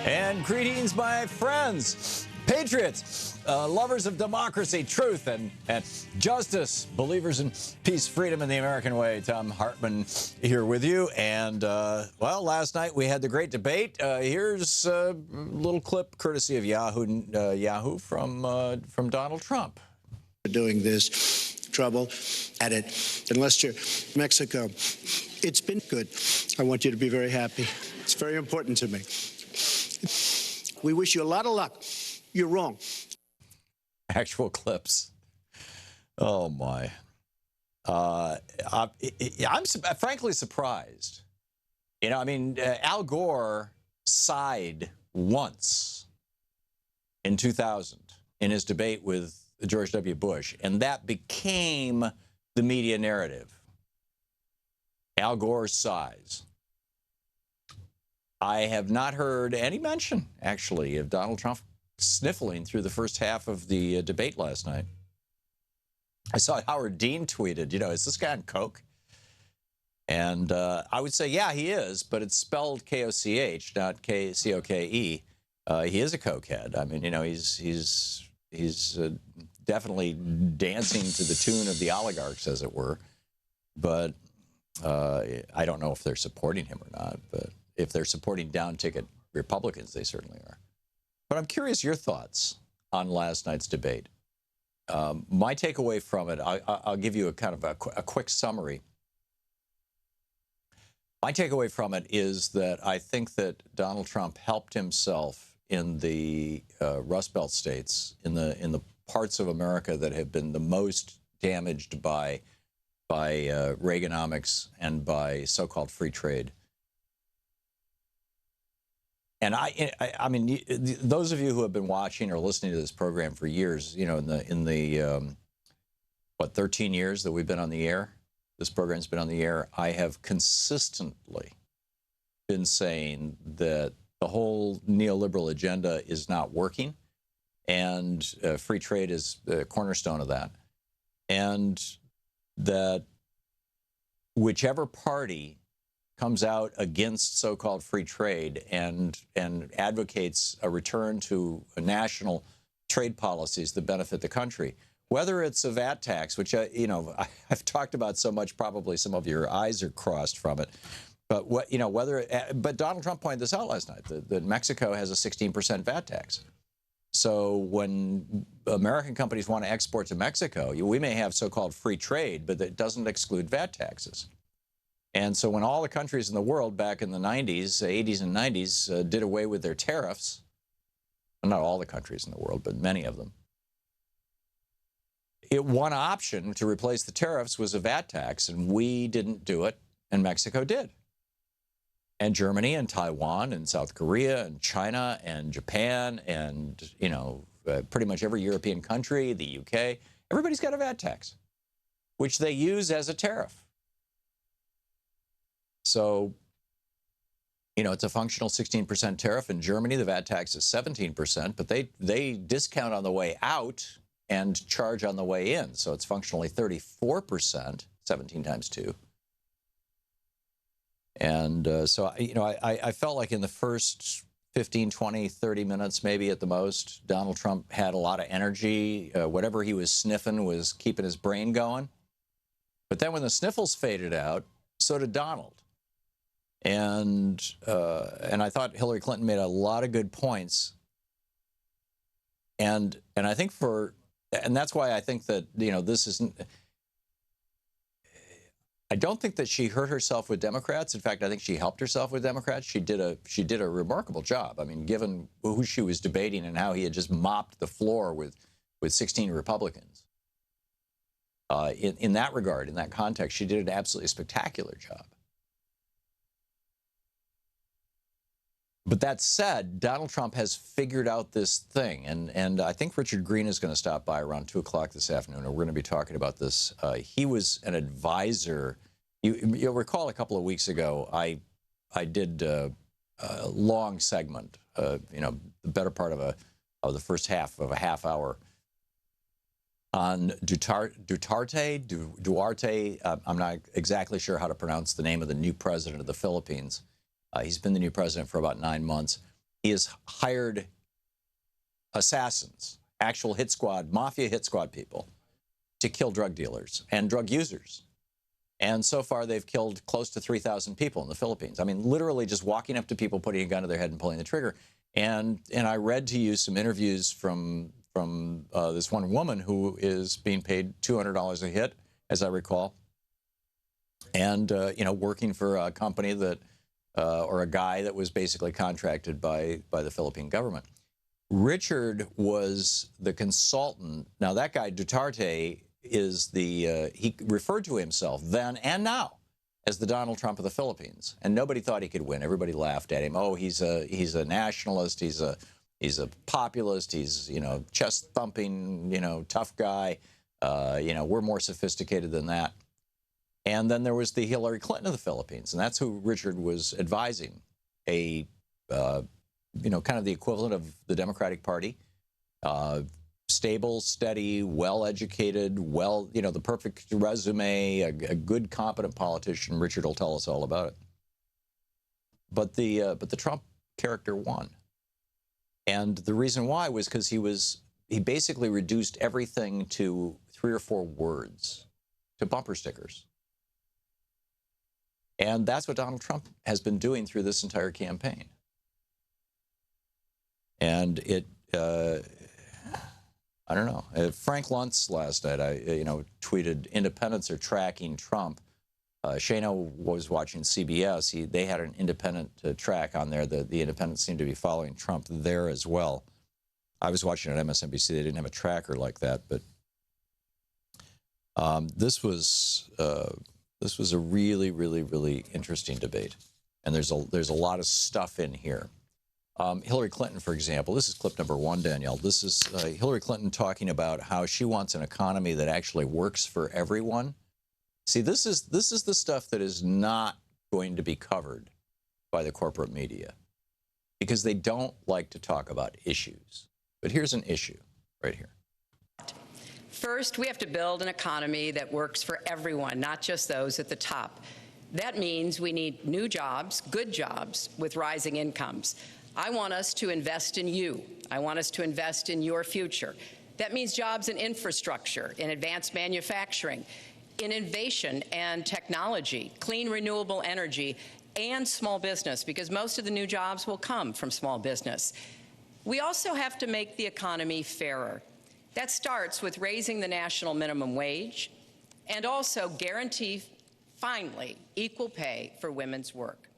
And greetings, my friends, patriots, lovers of democracy, truth, and justice, believers in peace, freedom, and the American way. Thom Hartmann here with you. And, well, last night we had the great debate. Here's a little clip courtesy of Yahoo from Donald Trump. Doing this trouble at it in Leicester, Mexico. It's been good. I want you to be very happy. It's very important to me. We wish you a lot of luck. You're wrong. Actual clips. Oh, my. I'm frankly surprised. You know, I mean, Al Gore sighed once in 2000 in his debate with George W. Bush, and that became the media narrative. Al Gore sighs. I have not heard any mention, actually, of Donald Trump sniffling through the first half of the debate last night. I saw Howard Dean tweeted, you know, is this guy on coke? And I would say, yeah, he is, but it's spelled K-O-C-H, not K-C-O-K-E. He is a cokehead. I mean, you know, he's definitely dancing to the tune of the oligarchs, as it were. But I don't know if they're supporting him or not, but if they're supporting down-ticket Republicans, they certainly are. But I'm curious your thoughts on last night's debate. My takeaway from it, I'll give you a kind of a quick summary. My takeaway from it is that I think that Donald Trump helped himself in the Rust Belt states, in the parts of America that have been the most damaged by Reaganomics and by so-called free trade. And I mean, those of you who have been watching or listening to this program for years, you know, in the 13 years that we've been on the air, this program's been on the air, I have consistently been saying that the whole neoliberal agenda is not working, and free trade is the cornerstone of that, and that whichever party comes out against so-called free trade and advocates a return to national trade policies that benefit the country, whether it's a VAT tax, which you know, I've talked about so much, probably some of your eyes are crossed from it, but what, you know, whether, but Donald Trump pointed this out last night, that Mexico has a 16% VAT tax. So when American companies want to export to Mexico, we may have so-called free trade, but that doesn't exclude VAT taxes. And so when all the countries in the world back in the 90s, 80s and 90s did away with their tariffs, well, not all the countries in the world, but many of them, one option to replace the tariffs was a VAT tax, and we didn't do it, and Mexico did. And Germany and Taiwan and South Korea and China and Japan and, you know, pretty much every European country, the UK, everybody's got a VAT tax, which they use as a tariff. So, you know, it's a functional 16% tariff. In Germany, the VAT tax is 17%, but they discount on the way out and charge on the way in. So it's functionally 34%, 17 times 2. And so, you know, I felt like in the first 15, 20, 30 minutes, maybe at the most, Donald Trump had a lot of energy. Whatever he was sniffing was keeping his brain going. But then when the sniffles faded out, so did Donald. And I thought Hillary Clinton made a lot of good points. And I think and that's why I think that, you know, this isn't, I don't think that she hurt herself with Democrats. In fact, I think she helped herself with Democrats. She did a remarkable job. I mean, given who she was debating and how he had just mopped the floor with 16 Republicans. In that regard, in that context, she did an absolutely spectacular job. But that said, Donald Trump has figured out this thing, and I think Richard Green is going to stop by around 2 o'clock this afternoon, and we're going to be talking about this. He was an advisor. You'll recall a couple of weeks ago, I did a long segment, you know, the better part of the first half of a half hour on Duarte. I'm not exactly sure how to pronounce the name of the new president of the Philippines. He's been the new president for about 9 months. He has hired assassins, actual hit squad, mafia hit squad people, to kill drug dealers and drug users. And so far, they've killed close to 3,000 people in the Philippines. I mean, literally just walking up to people, putting a gun to their head and pulling the trigger. And I read to you some interviews from this one woman who is being paid $200 a hit, as I recall, and working for a company that or a guy that was basically contracted by the Philippine government. Richard was the consultant. Now that guy Duterte is he referred to himself then and now as the Donald Trump of the Philippines, and nobody thought he could win. Everybody laughed at him. Oh, he's a nationalist. He's a populist. He's chest thumping tough guy. We're more sophisticated than that. And then there was the Hillary Clinton of the Philippines, and that's who Richard was advising, kind of the equivalent of the Democratic Party, stable, steady, well-educated, the perfect resume, a good, competent politician. Richard will tell us all about it. But the Trump character won, and the reason why was because he basically reduced everything to 3 or 4 words, to bumper stickers. And that's what Donald Trump has been doing through this entire campaign. And I don't know. Frank Luntz last night, tweeted, "Independents are tracking Trump." Shana was watching CBS. They had an independent track on there. The independents seemed to be following Trump there as well. I was watching on MSNBC. They didn't have a tracker like that, but this was a really, really, really interesting debate, and there's a lot of stuff in here. Hillary Clinton, for example, this is clip number 1, Danielle. This is Hillary Clinton talking about how she wants an economy that actually works for everyone. See, this is the stuff that is not going to be covered by the corporate media because they don't like to talk about issues. But here's an issue right here. First, we have to build an economy that works for everyone, not just those at the top. That means we need new jobs, good jobs, with rising incomes. I want us to invest in you. I want us to invest in your future. That means jobs in infrastructure, in advanced manufacturing, in innovation and technology, clean renewable energy, and small business, because most of the new jobs will come from small business. We also have to make the economy fairer. That starts with raising the national minimum wage and also guarantee, finally, equal pay for women's work.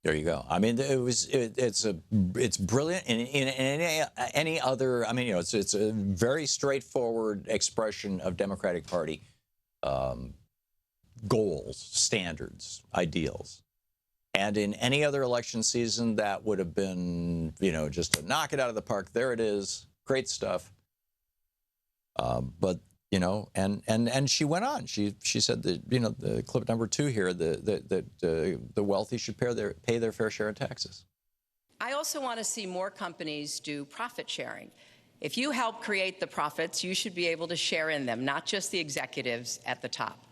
There you go. I mean, it's brilliant. In any other, I mean, it's a very straightforward expression of Democratic Party goals, standards, ideals. And in any other election season, that would have been, just to knock it out of the park. There it is. Great stuff. But and she went on. She said that the clip number 2 here, that the wealthy should pay their fair share of taxes. I also want to see more companies do profit sharing. If you help create the profits, you should be able to share in them, not just the executives at the top.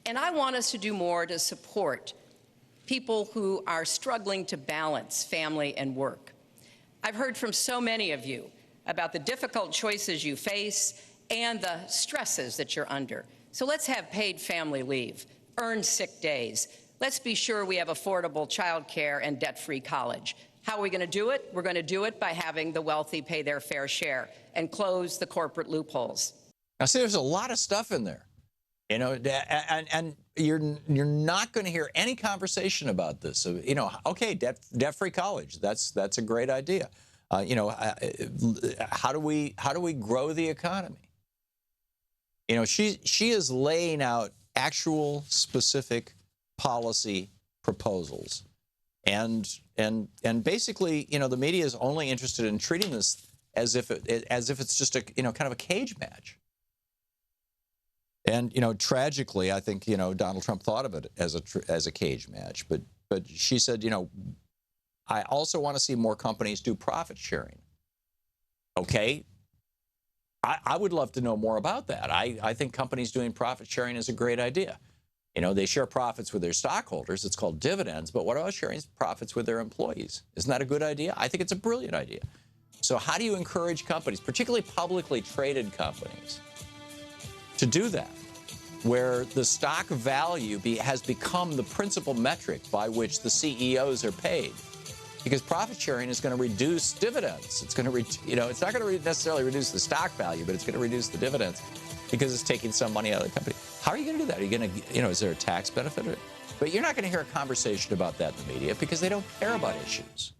And I want us to do more to support people who are struggling to balance family and work. I've heard from so many of you about the difficult choices you face and the stresses that you're under. So let's have paid family leave, earned sick days. Let's be sure we have affordable child care and debt-free college. How are we going to do it? We're going to do it by having the wealthy pay their fair share and close the corporate loopholes. Now, see, there's a lot of stuff in there, and you're not going to hear any conversation about this. So, okay, debt-free college, that's a great idea. How do we grow the economy? She is laying out actual specific policy proposals, and basically, the media is only interested in treating this as if it's just a kind of a cage match. And tragically, I think Donald Trump thought of it as a cage match, but she said, I also want to see more companies do profit sharing. Okay. I would love to know more about that. I think companies doing profit sharing is a great idea. You know, they share profits with their stockholders. It's called dividends. But what about sharing profits with their employees? Isn't that a good idea? I think it's a brilliant idea. So how do you encourage companies, particularly publicly traded companies, to do that, where the stock value has become the principal metric by which the CEOs are paid? Because profit sharing is going to reduce dividends. It's going to, it's not going to necessarily reduce the stock value, but it's going to reduce the dividends because it's taking some money out of the company. How are you going to do that? Are you going to, is there a tax benefit? But you're not going to hear a conversation about that in the media because they don't care about issues.